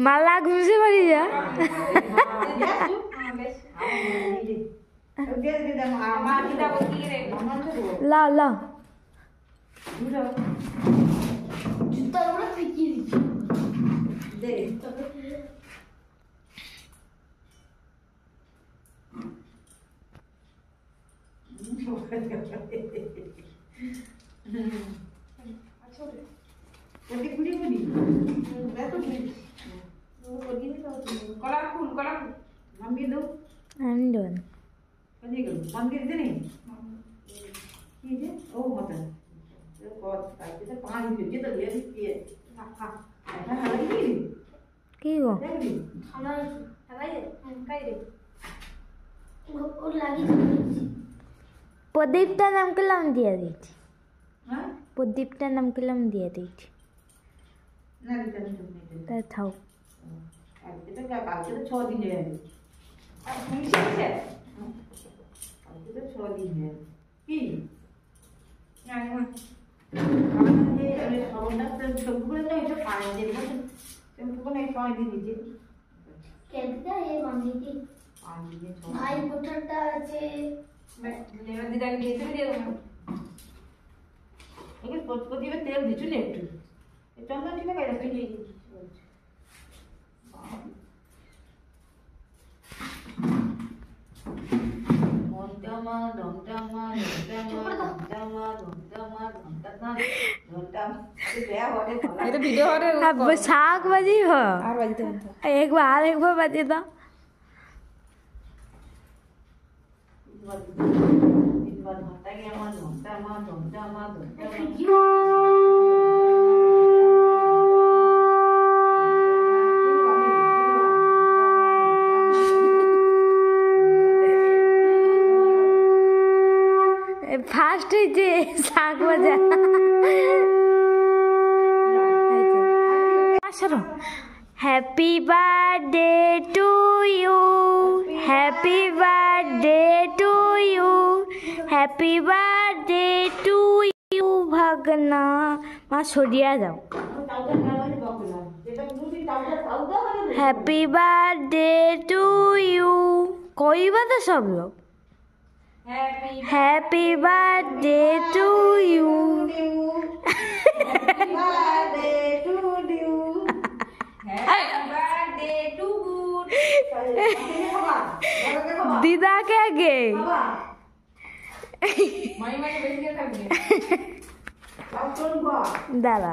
মালা ঘুষে পারি যা লাও লাও কি গো প্রদীপটা নাম কিলাম দিয়ে দিচ্ছি প্রদীপটা নাম কিলাম দিয়ে দিচ্ছি তা থাও কালকে তো 6 দিন হয়ে গেছে কালকে তো 6 দিন হয়ে গেছে কি ভাই বোতলটা আছে তেল দিচ্ছু না একটু চন্দন ঠিক আছে शाक बजी हो एक बार बजे तो फास्ट जे शाक बजा happy birthday to you happy birthday to you happy birthday to you भगना माँ छोड़िया जाओ हैप्पी बर्थडे टू यू कोई बात सब लोग हैप्पी बर्थडे टू यू दीदा क्या गे दादा